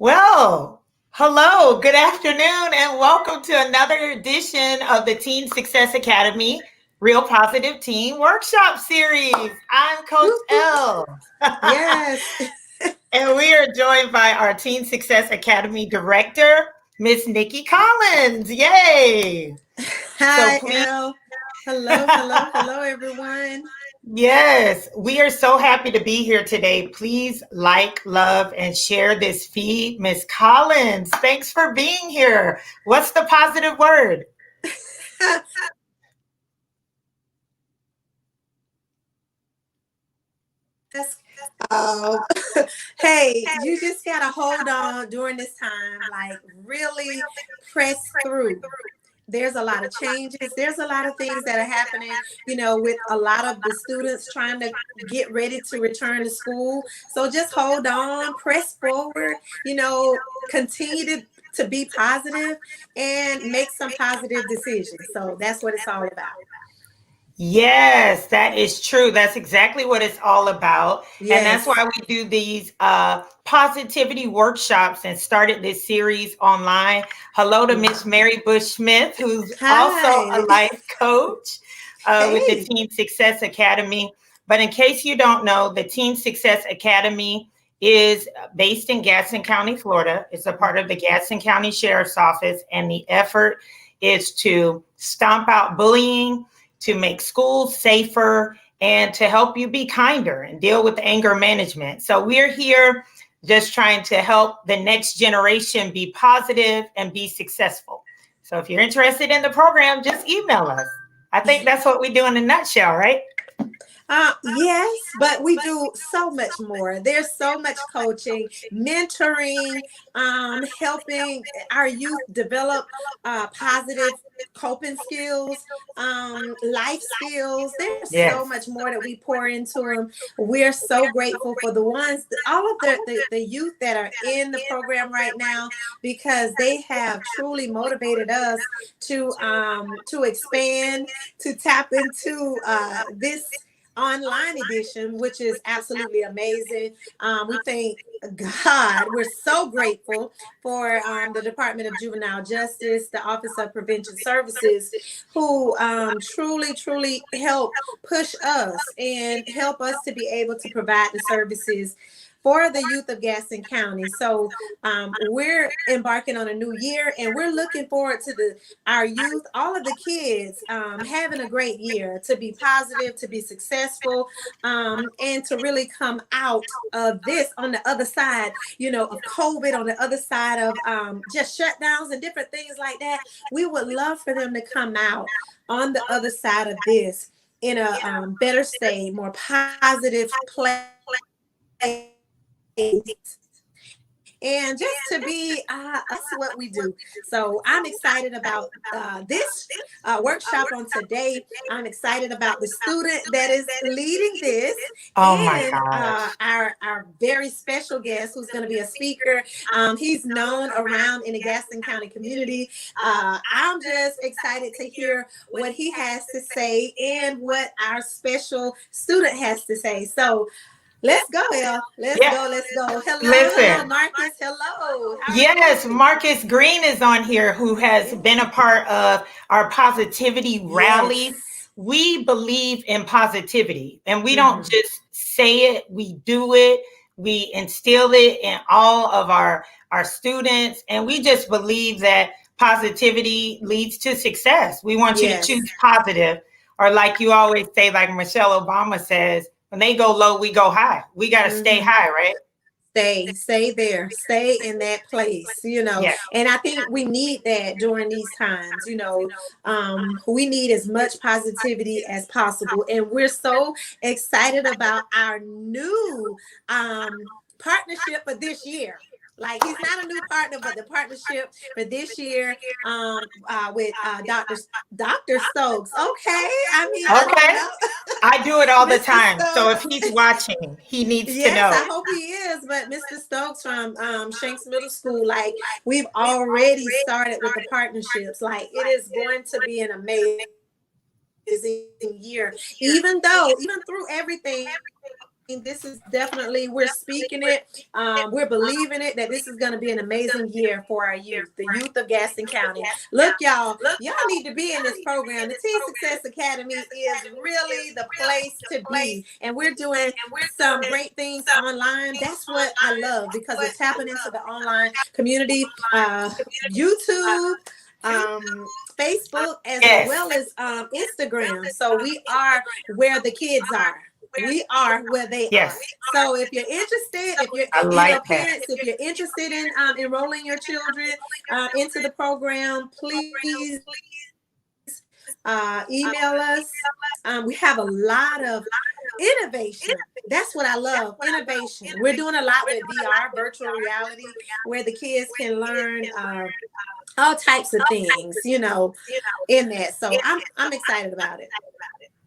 Well, hello, good afternoon, and welcome to another edition of the Teen Success Academy Real Positive Teen Workshop Series. I'm Coach L, Yes. and we are joined by our Teen Success Academy Director, Miss Nicky Collins. Yay! So Hi, please. Elle. Hello, everyone. Yes, we are so happy to be here today. Please like, love, and share this feed. Miss Collins, thanks for being here. What's the positive word? That's, uh, hey, you just gotta hold on during this time. Like, really press through. There's a lot of changes. There's a lot of things that are happening, with a lot of the students trying to get ready to return to school. So just hold on, press forward, continue to be positive and make some positive decisions. So that's what it's all about. Yes, that is true. That's exactly what it's all about. And that's Yes. why we do these positivity workshops and started this series online. Hello to Miss Mary Bush Smith, who's also a Hi. life coach with the Hey. Teen Success Academy. But in case you don't know, the Teen Success Academy is based in Gaston County, Florida. It's a part of the Gaston County Sheriff's Office, and the effort is to stomp out bullying, to make schools safer, and to help you be kinder and deal with anger management. So we're here just trying to help the next generation be positive and be successful. So if you're interested in the program, just email us. I think that's what we do in a nutshell, right? Yes, but we do so much more. There's so much coaching, mentoring, helping our youth develop positive coping skills, life skills. There's so Yes. much more that we pour into them. We're so grateful for the ones, all of the youth that are in the program right now, because they have truly motivated us to expand, to tap into this online edition, which is absolutely amazing. We thank God. We're so grateful for the Department of Juvenile Justice, the Office of Prevention Services, who truly help push us and help us to be able to provide the services for the youth of Gaston County. So we're embarking on a new year, and we're looking forward to our youth, all of the kids, having a great year, to be positive, to be successful, and to really come out of this on the other side, of COVID, on the other side of just shutdowns and different things like that. We would love for them to come out on the other side of this in a better state, more positive place, and just to be us what we do. So I'm excited about this workshop on today. I'm excited about the student that is leading this, Oh my and gosh. our very special guest who's going to be a speaker. He's known around in the Gaston County community. I'm just excited to hear what he has to say and what our special student has to say. So let's go, Elle. Let's Yeah. go. Let's go. Hello, Listen. Marcus. Hello. How are Yes, you? Marcus Green is on here, who has Yeah. been a part of our positivity rallies. Yes. We believe in positivity, and we don't Mm-hmm. just say it, we do it. We instill it in all of our students, and we just believe that positivity leads to success. We want you to Yes. choose positive, or like you always say, like Michelle Obama says, when they go low, we go high. We got to stay Mm-hmm. high, right? Stay there, stay in that place, Yeah. and I think we need that during these times. We need as much positivity as possible, and we're so excited about our new partnership for this year. Like, he's not a new partner, but the partnership for this year, with Dr. Stokes. Okay, I mean, I don't Okay. know. I do it all the Mr. time. So if Stokes. he's watching, he needs to Yes, know. I hope he is. But Mr. Stokes from Shanks Middle School, like, we've already started with the partnerships. Like, it is going to be an amazing year. Even through everything, this is definitely, we're speaking it, we're believing it, that this is going to be an amazing year for our youth, the youth of Gaston County. Look, y'all need to be in this program. The Teen Success Academy is really the place to be, and we're doing some great things online. That's what I love, because we're tapping into the online community, YouTube, Facebook, as well as Instagram. So we are where the kids are. We are where they are. So if you're interested, if you're parents, if you're interested in enrolling your children into the program, please email us. We have a lot of innovation. That's what I love, innovation. We're doing a lot with VR, virtual reality, where the kids can learn all types of things, in that. So I'm excited about it.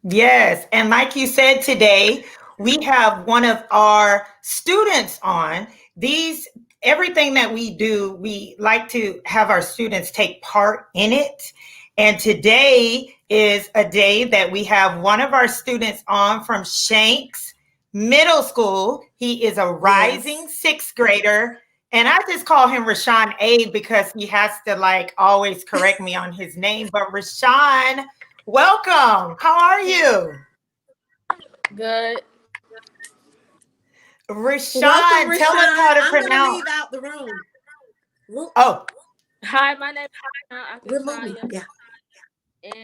Yes. And like you said, today we have one of our students on. Everything that we do, we like to have our students take part in it. And today is a day that we have one of our students on from Shanks Middle School. He is a rising sixth grader. And I just call him Rashon A because he has to always correct me on his name. But Rashon, welcome. How are you? Good. Rashon, tell us how to pronounce. I'm going to leave out the room. Oh. Hi, my name is Akinsanya. Yeah.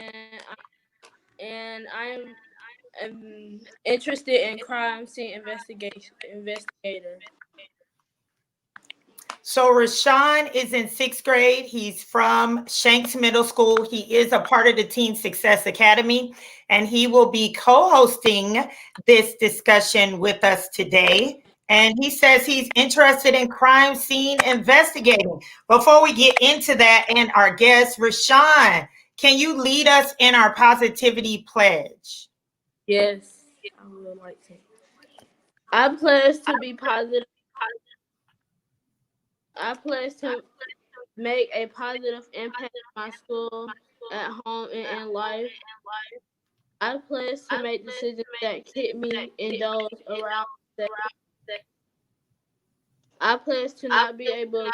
And I'm interested in crime scene investigator. So Rashon is in sixth grade. He's from Shanks Middle School. He is a part of the Teen Success Academy, and he will be co-hosting this discussion with us today. And he says he's interested in crime scene investigating. Before we get into that and our guest, Rashon, can you lead us in our positivity pledge? Yes, I would like to. I pledge to be positive. I pledge to make a positive impact in my school, at home, and in life. I pledge to make decisions that keep me and those around me safe. I pledge to not be able.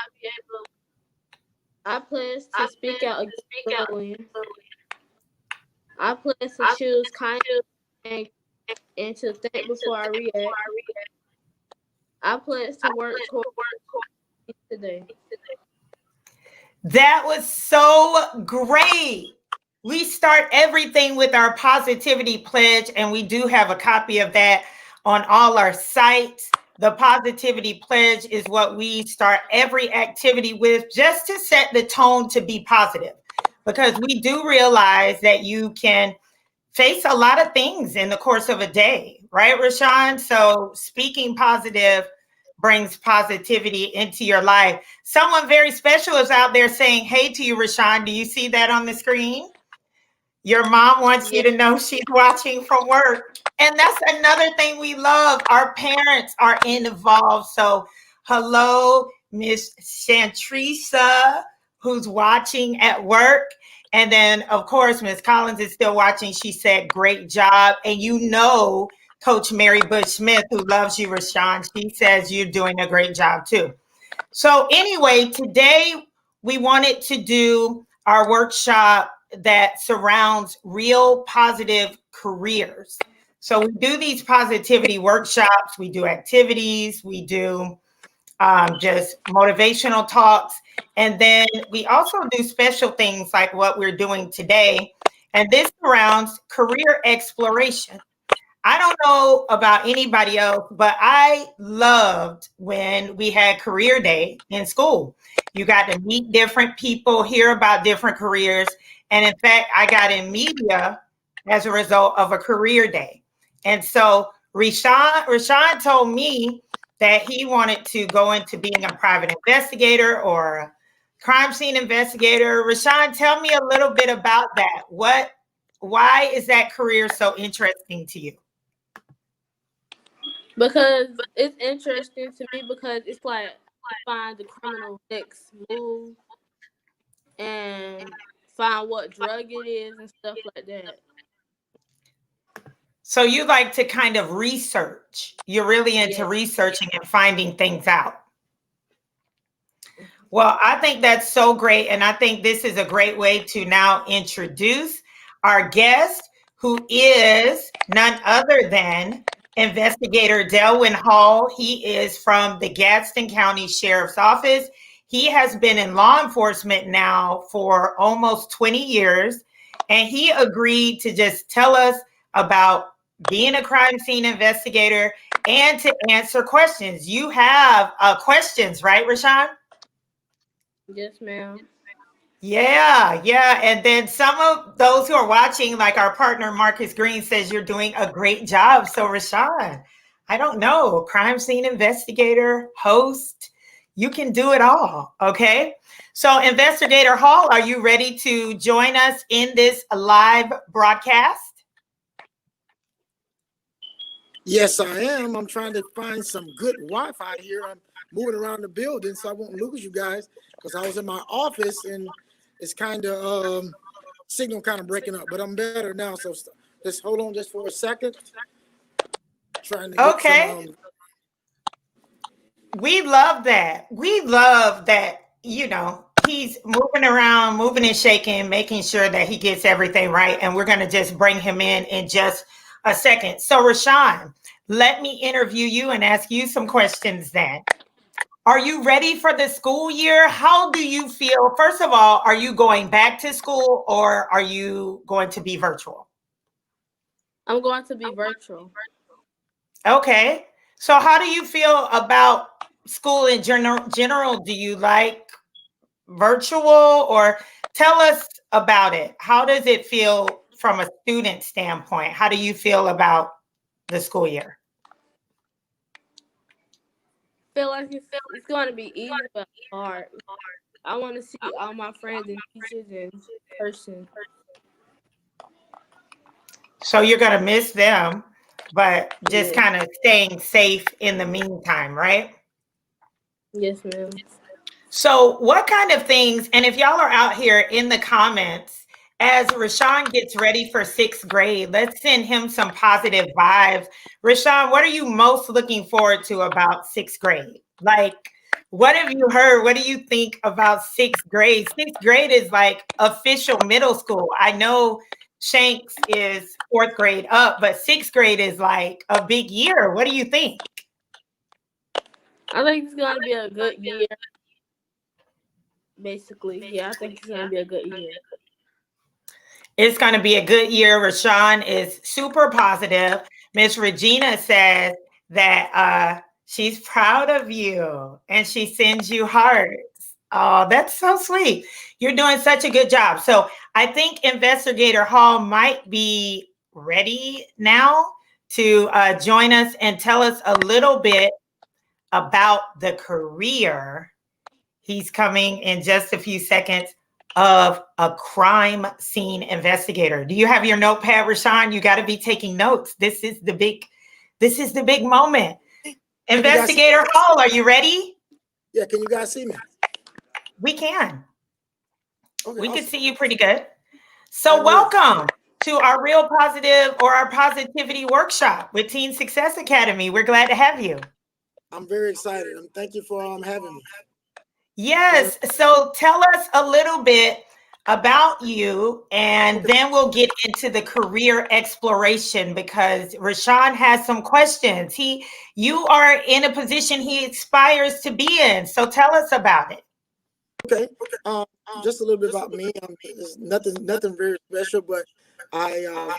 I pledge to speak out against bullying. I pledge to choose kindness and to think before I react. I pledge to work toward today. That was so great. We start everything with our positivity pledge, and we do have a copy of that on all our sites. The positivity pledge is what we start every activity with, just to set the tone to be positive, because we do realize that you can face a lot of things in the course of a day, right, Rashon? So speaking positive brings positivity into your life. Someone very special is out there saying hey to you, Rashon. Do you see that on the screen? Your mom wants you to know she's watching from work. And that's another thing we love. Our parents are involved. So hello, Miss Shantrisa, who's watching at work. And then, of course, Miss Collins is still watching. She said, great job. And Coach Mary Bush Smith, who loves you, Rashon, she says you're doing a great job too. So anyway, today we wanted to do our workshop that surrounds real positive careers. So we do these positivity workshops, we do activities, we do just motivational talks, and then we also do special things like what we're doing today. And this surrounds career exploration. I don't know about anybody else, but I loved when we had career day in school. You got to meet different people, hear about different careers. And in fact, I got in media as a result of a career day. And so Rashon told me that he wanted to go into being a private investigator or a crime scene investigator. Rashon, tell me a little bit about that. Why is that career so interesting to you? Because it's interesting to me, because it's like find the criminal next move and find what drug it is and stuff like that. So you like to kind of research. You're really into Yeah. researching and finding things out. Well, I think that's so great. And I think this is a great way to now introduce our guest, who is none other than Investigator Delwyn Hall. He is from the Gadsden County Sheriff's Office. He has been in law enforcement now for almost 20 years. And he agreed to just tell us about being a crime scene investigator and to answer questions. You have questions, right, Rashon? Yes, ma'am. Yeah, yeah. And then some of those who are watching, like our partner Marcus Green says, you're doing a great job. So, Rashon, I don't know, crime scene investigator, host, you can do it all. Okay. So, Investigator Hall, are you ready to join us in this live broadcast? Yes, I am. I'm trying to find some good Wi-Fi here. I'm moving around the building so I won't lose you guys because I was in my office and it's kind of signal kind of breaking up, but I'm better now. So just hold on just for a second. Trying to get Okay. some. We love that. We love that, he's moving around, moving and shaking, making sure that he gets everything right. And we're going to just bring him in just a second. So, Rashon, let me interview you and ask you some questions then. Are you ready for the school year? How do you feel? First of all, are you going back to school or are you going to be virtual? I'm going to be virtual. Okay. So how do you feel about school in general? Do you like virtual, or tell us about it? How does it feel from a student standpoint? How do you feel about the school year? Feel like it's going to be easy but hard. I want to see all my friends and teachers in person. So you're going to miss them, but just Yeah. kind of staying safe in the meantime, right? Yes, ma'am. So what kind of things, and if y'all are out here in the comments, as Rashon gets ready for 6th grade, let's send him some positive vibes. Rashon, what are you most looking forward to about 6th grade? Like, what have you heard? What do you think about 6th grade? 6th grade is like official middle school. I know Shanks is 4th grade up, but 6th grade is like a big year. What do you think? I think it's going to be a good year. Basically, yeah, I think it's going to be a good year. It's going to be a good year. Rashon is super positive. Miss Regina says that she's proud of you and she sends you hearts. Oh, that's so sweet. You're doing such a good job. So I think Investigator Hall might be ready now to join us and tell us a little bit about the career. He's coming in just a few seconds, of a crime scene investigator. Do you have your notepad, Rashon? You got to be taking notes. This is the big moment. Investigator Hall, are you ready? Yeah, can you guys see me? We can. Okay, We awesome. can see you pretty good. So welcome to our Real Positive or our Positivity Workshop with Teen Success Academy. We're glad to have you. I'm very excited. Thank you for having me. Yes. So tell us a little bit about you, and then we'll get into the career exploration because Rashon has some questions. You are in a position he aspires to be in. So tell us about it. Okay. Just a little bit about me. It's nothing very special, but I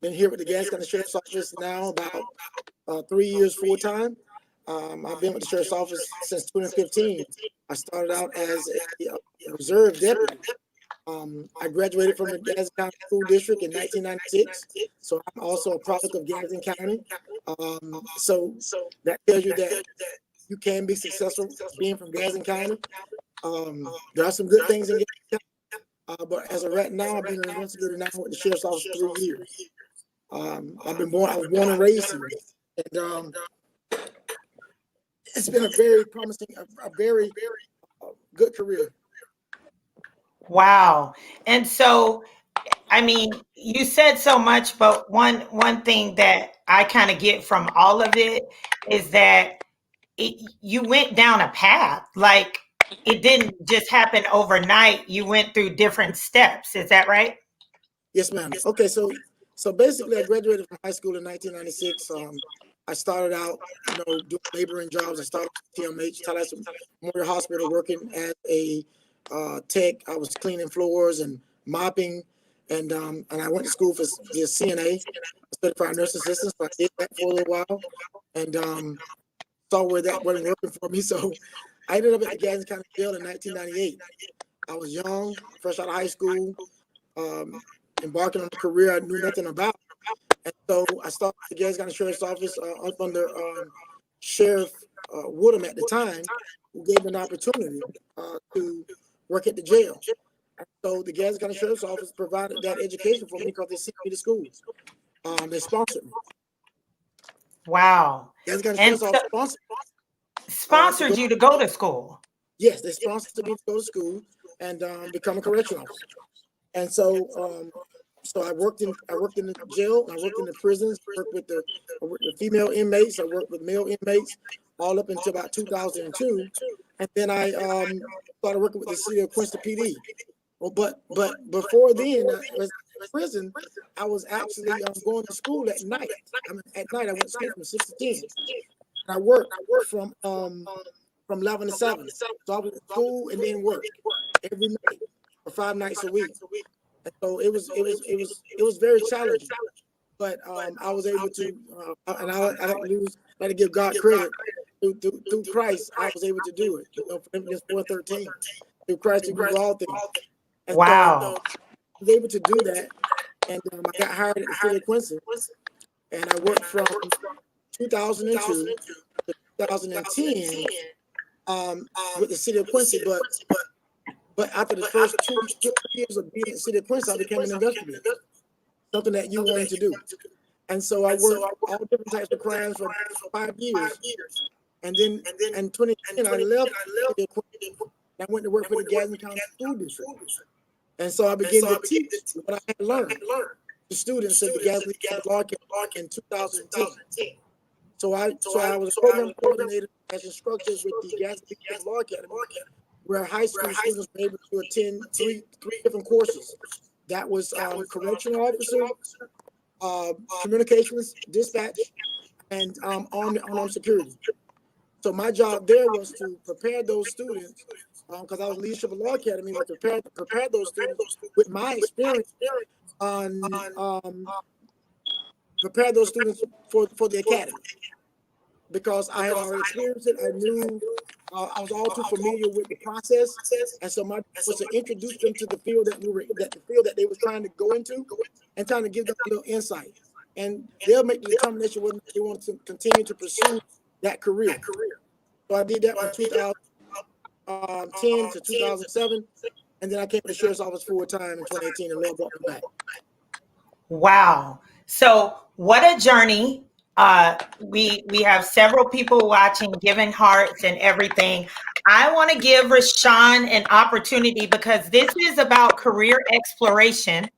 been here with the Gadsden County Sheriff's Office now about 3 years full time. I've been with the Sheriff's Office since 2015. I started out as a reserve deputy. I graduated from the Gadsden County School District in 1996, so I'm also a product of Gadsden County. So that tells you that you can be successful being from Gadsden County. There are some good things in Gadsden County, but as of right now, I've been an investigator now with the Sheriff's Office 3 years. I was born and raised here, and it's been a very promising, a very good career. Wow. And so I mean, you said so much, but one thing that I kind of get from all of it is that you went down a path. Like it didn't just happen overnight. You went through different steps. Is that right? Yes, ma'am. Okay, so basically, I graduated from high school in 1996. I started out, doing laboring jobs. I started at TMH, Tallahassee Memorial Hospital, working as a tech. I was cleaning floors and mopping, and I went to school for the CNA, certified nurse assistant. So I did that for a little while, and saw where that wasn't working for me. So I ended up at the Gadsden County Jail in 1998. I was young, fresh out of high school, embarking on a career I knew nothing about. And so I started at the Gadsden County Sheriff's Office up under Sheriff Woodham at the time, who gave me an opportunity to work at the jail. And so the Gadsden County Sheriff's Office provided that education for me because they sent me to school. They sponsored me. Wow. Gadsden County Sheriff's Office sponsored you to go to school. Yes, they sponsored me to go to school and become a correctional officer. And so, so I worked in the jail, I worked in the prisons, I worked with the female inmates, I worked with male inmates, all up until about 2002, and then I started working with the city of Quincy PD. Well, but before then, I was in prison. I was actually going to school at night. At night, I went to school from 6 to 10. And I worked from 11 to 7. So I was at school and then work every night for 5 nights a week. And so it was very challenging. But I was able to, and I to give God credit. Through Christ, I was able to do it. Philippians 4:13. Through Christ, you can do all things. And wow. So I was able to do that, and I got hired at the city of Quincy, and I worked from 2002 to 2010 with the city of Quincy. But after the first 2 years of being at the city of Quincy, I became an investigator, something that you wanted to do. And so I worked all different types of crimes for 5 years. And then in 2010, I left the city of Quincy. I went to work for the Gadsden County School District. And so I began to teach what I had learned to students at the Gadsden County Law Academy in 2010. So I was a program coordinator as instructors with the Gadsden County Law Academy, where high school students were able to attend three different courses. That was correctional officer, communications, dispatch, and unarmed security. So my job there was to prepare those students, because I was leadership of Law Academy, but prepare those students with my experience on prepare those students for the academy, because I had already experienced it. I knew I was all too familiar with the process, and so my job was to introduce them to the field that they were trying to go into, and trying to give them a little insight. And they'll make the determination whether they want to continue to pursue that career. So I did that from 2010 to 2007, and then I came to the sheriff's office full time in 2018, and Lord brought me back. Wow. So what a journey. We have several people watching, giving hearts and everything. I want to give Rashon an opportunity, because this is about career exploration.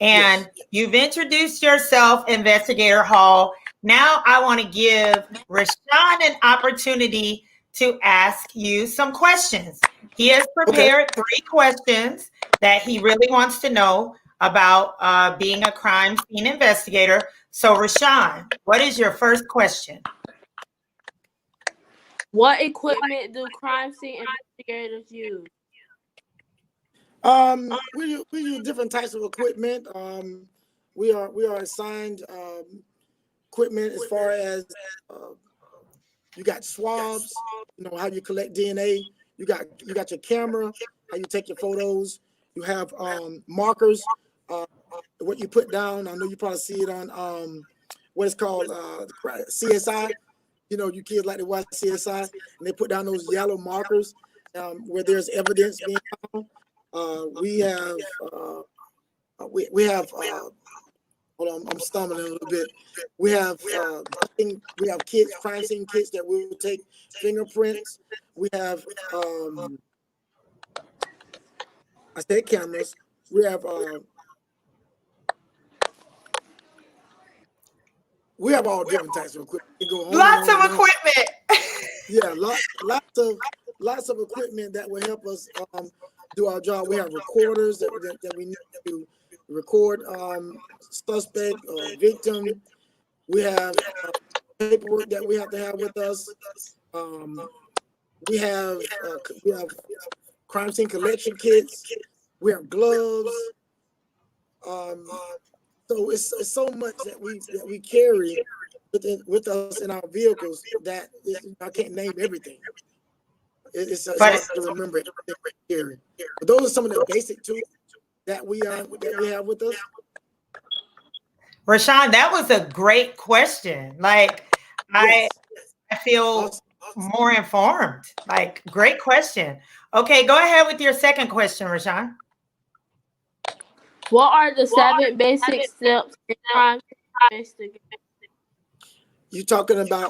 And yes, you've introduced yourself, Investigator Hall. Now I want to give Rashon an opportunity to ask you some questions. He has prepared 3 questions that he really wants to know about being a crime scene investigator. So Rashon, what is your first question? What equipment do crime scene investigators use? We use different types of equipment. We are assigned equipment as far as you got swabs, how you collect DNA. You got your camera, how you take your photos. You have markers, what you put down. I know you probably see it on what is called CSI. You kids like to watch CSI, and they put down those yellow markers where there's evidence being found. We have hold on, I'm stumbling a little bit. We have kits, crime scene kits that will take fingerprints. We have I said cameras. We have we have all different types of equipment. We go home Lots and of on and on. equipment. Yeah, lots of equipment that will help us do our job. We have recorders that we need to record suspect or victim. We have paperwork that we have to have with us. We have crime scene collection kits. We have gloves. So it's so much that we carry with us in our vehicles that I can't name everything. It's hard to remember everything. But those are some of the basic tools that we have with us. Rashon, that was a great question. Like, Yes. I feel more informed. Like, great question. Okay, go ahead with your second question, Rashon. What are the 7 basic steps in crime investigation?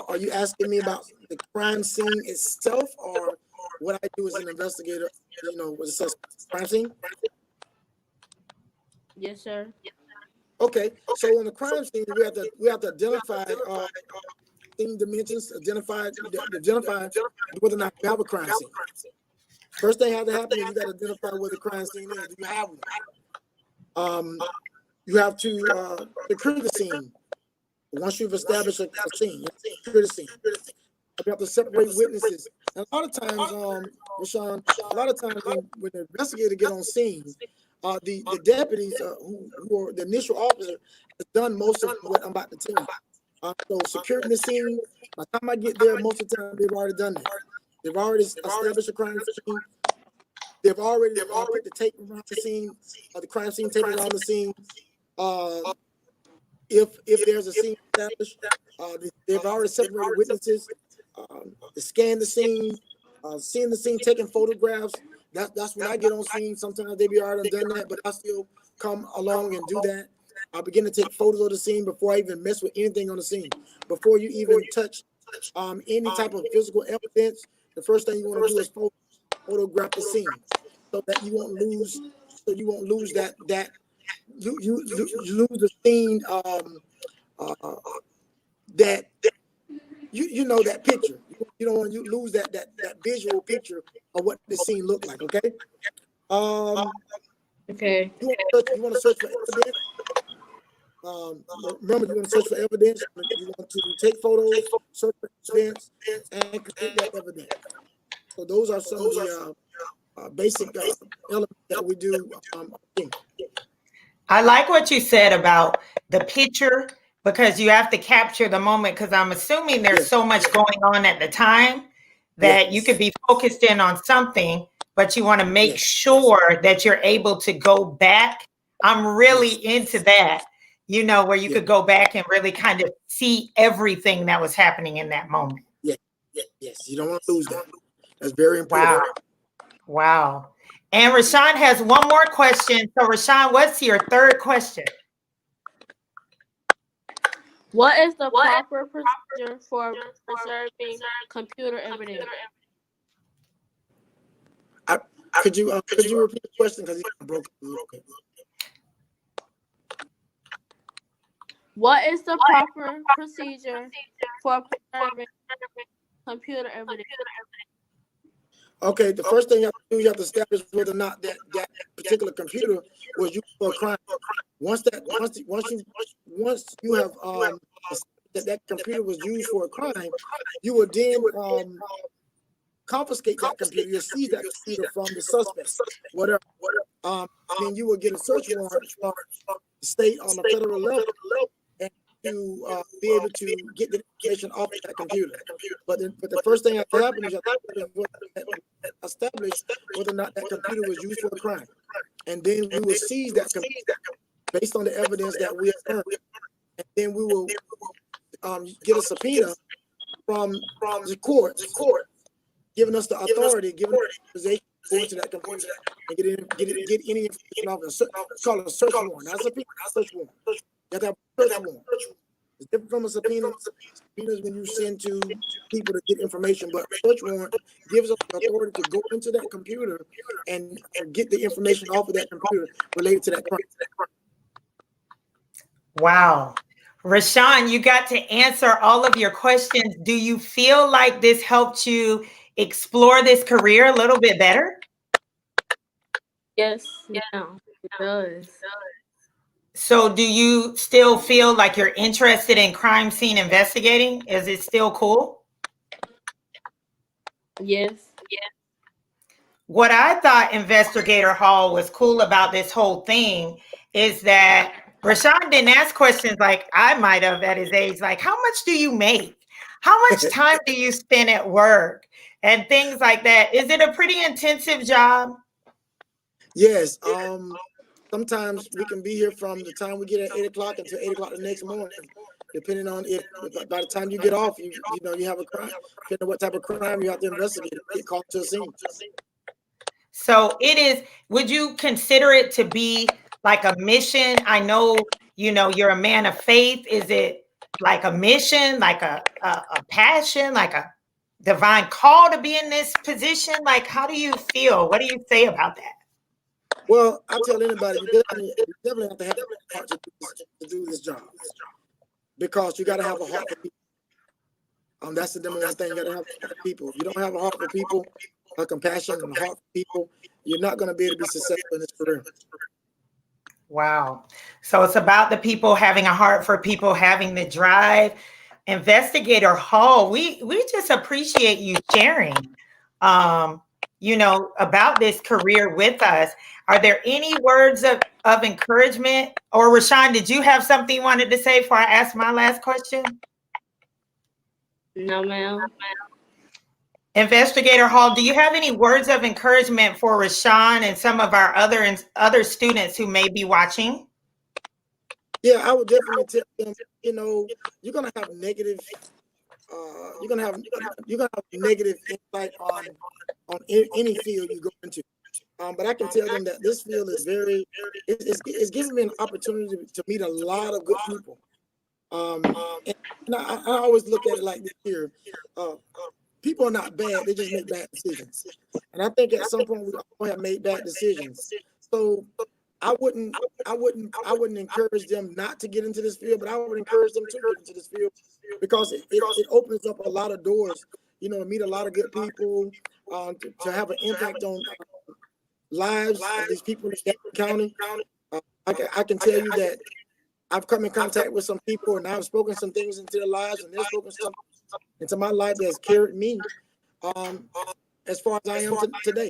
Are you asking me about the crime scene itself, or what I do as an investigator, with a suspect crime scene? Yes, sir. Okay, so on the crime scene, we have to identify scene dimensions, identify whether or not you have a crime scene. First thing has to happen is you got to identify where the crime scene is. Do you have one? You have to secure the scene. Once you've established a scene, you have to secure the scene. You have to separate witnesses. And a lot of times, Rashon, when the investigator get on scene, the deputies who are the initial officer has done most of what I'm about to tell you. So securing the scene, by the time I get there, most of the time they've already done that. They've already established a crime scene. They've already put the tape around the scene, the crime scene tape around the scene. If there's a scene established, they've already separated witnesses. They scan the scene, seeing the scene, taking photographs. That's when I get on scene. Sometimes they be already done that, but I still come along and do that. I begin to take photos of the scene before I even mess with anything on the scene. Before you even touch any type of physical evidence, the first thing you want to do is photograph the scene so that you won't lose. So you won't lose that you lose the scene that that picture. You don't want to lose that visual picture of what the scene looked like. Okay. Okay. You want to search for evidence. Remember, you want to search for evidence. You want to take photos, search for evidence, and create that evidence. So those are some of the basic elements that we do. I like what you said about the picture, because you have to capture the moment, because I'm assuming there's so much going on at the time that you could be focused in on something, but you want to make sure that you're able to go back. I'm really into that, where you could go back and really kind of see everything that was happening in that moment. Yes. You don't want to lose that. That's very important. Wow. And Rashon has one more question. So Rashon, what's your third question? What is the proper procedure for preserving computer evidence? Could you repeat the question, because it broke a little bit? What is the proper procedure for preserving computer evidence? Okay, the first thing you have to do, you have to establish whether or not that particular computer was used for a crime. Once you have that computer was used for a crime, you will then confiscate that computer. You'll seize that computer from the suspect, whatever. Then you will get a search warrant from the state on the federal level, and to be able to get the information off of that computer. But the first thing that has to happen is you have to establish whether or not that computer was used for a crime, and then we will seize that computer based on the evidence that we have earned, and then we will get a subpoena from the court, giving us the authority, giving us the authorization to go into that computer and get any information off. It's called a search warrant. That's a search warrant. You have to have a search warrant. It's different from a subpoena. Subpoenas when you send to people to get information, but a search warrant gives us the authority to go into that computer and get the information off of that computer related to that crime. Wow. Rashon, you got to answer all of your questions. Do you feel like this helped you explore this career a little bit better? Yes, yeah, it does. So do you still feel like you're interested in crime scene investigating? Is it still cool? Yes. What I thought Investigator Hall was cool about this whole thing is that Rashon didn't ask questions like I might have at his age, like, how much do you make? How much time do you spend at work? And things like that. Is it a pretty intensive job? Yes. Sometimes we can be here from the time we get at 8 o'clock until 8 o'clock the next morning, depending on if by the time you get off, you know you have a crime, depending on what type of crime you have to investigate, get called to a scene. So it is, would you consider it to be like a mission? I know, you're a man of faith. Is it like a mission, like a passion, like a divine call to be in this position? Like, how do you feel? What do you say about that? Well, I tell anybody, you definitely have to have a heart to do this job, because you got to have a heart for people. That's the number one thing. You got to have a heart for people. If you don't have a heart for people, a compassion and a heart for people, you're not going to be able to be successful in this career. Wow. So it's about the people, having a heart for people, having the drive. Investigator Hall, we just appreciate you sharing, about this career with us. Are there any words of encouragement? Or Rashon, did you have something you wanted to say before I ask my last question? No, ma'am. Investigator Hall, do you have any words of encouragement for Rashon and some of our other students who may be watching? Yeah, I would definitely tell them, you're gonna have negative, negative insight on any field you go into. But I can tell them that this field is it's giving me an opportunity to meet a lot of good people. And I always look at it like this here. People are not bad; they just make bad decisions. And I think at some point we all have made bad decisions. So I wouldn't encourage them not to get into this field, but I would encourage them to get into this field, because it opens up a lot of doors. To meet a lot of good people, to have an impact on lives of these people in the county. I can tell you that I've come in contact with some people, and I've spoken some things into their lives, and they've spoken some into my life that has carried me as far as I am today.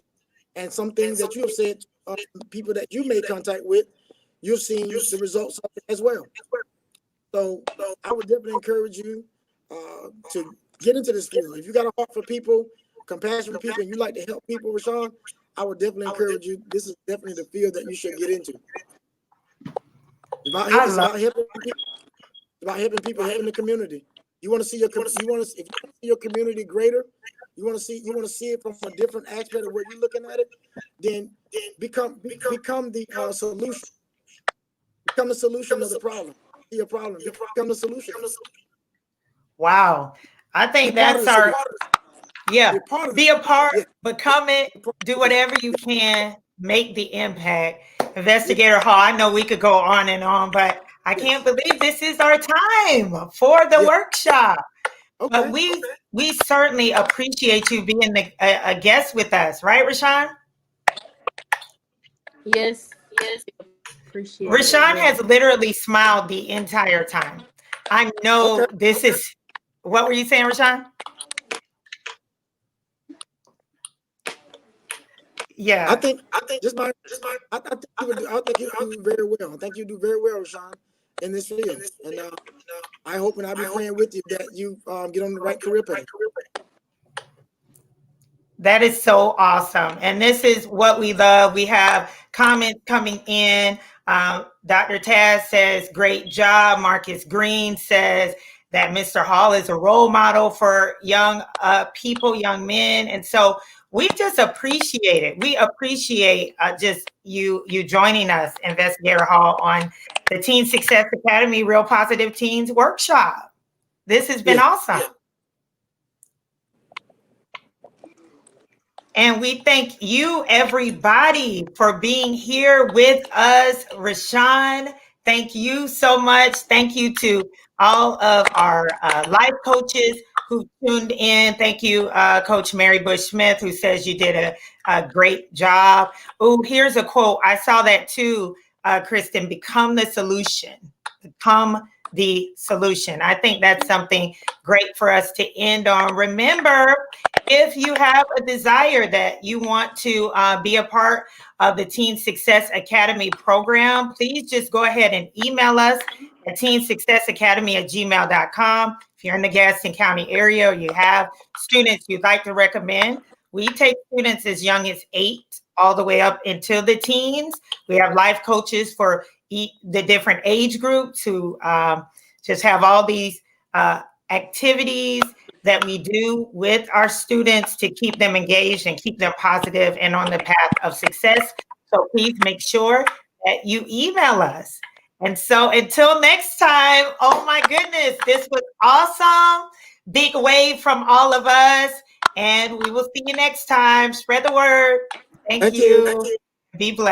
And some things that you have said, people that you made contact with, you've seen the results of it as well. So I would definitely encourage you to get into this field. If you got a heart for people, compassion for people, and you like to help people, Rashon, I would definitely encourage you. This is definitely the field that you should get into. It's about helping people. It's about helping people, helping the community. You want to see if you want to see your community greater, you want to see it from a different aspect of where you're looking at it, then become the solution. Become the solution of the problem. See a problem. Become the solution. Wow. I think that's our be a part, become it, do whatever you can, make the impact. Investigator Hall, I know we could go on and on, but I can't believe this is our time for the workshop. Okay. But we certainly appreciate you being a guest with us, right, Rashon? Yes. Appreciate Rashon has literally smiled the entire time. I know this is, what were you saying, Rashon? Yeah, I think you do very well. I think you do very well, Rashon, in this field. And I hope, and I'll be praying with you, that you get on the right career path. That is so awesome. And this is what we love. We have comments coming in. Dr. Taz says, great job. Marcus Green says that Mr. Hall is a role model for young people, young men. And so we just appreciate it. We appreciate just you joining us, Investigator Hall, on the Teen Success Academy Real Positive Teens Workshop. This has been awesome. And we thank you, everybody, for being here with us. Rashon, Thank you so much. Thank you to all of our life coaches who tuned in. Thank you, Coach Mary Bush Smith, who says you did a great job. Oh, here's a quote. I saw that too, Kristen. Become the solution. Become the solution. I think that's something great for us to end on. Remember, if you have a desire that you want to be a part of the Teen Success Academy program, please just go ahead and email us at teensuccessacademy@gmail.com. If you're in the Gaston County area or you have students you'd like to recommend, we take students as young as 8 all the way up into the teens. We have life coaches for the different age groups who just have all these activities that we do with our students to keep them engaged and keep them positive and on the path of success. So please make sure that you email us. And so until next time, oh my goodness, this was awesome. Big wave from all of us. And we will see you next time. Spread the word. Thank you. Be blessed.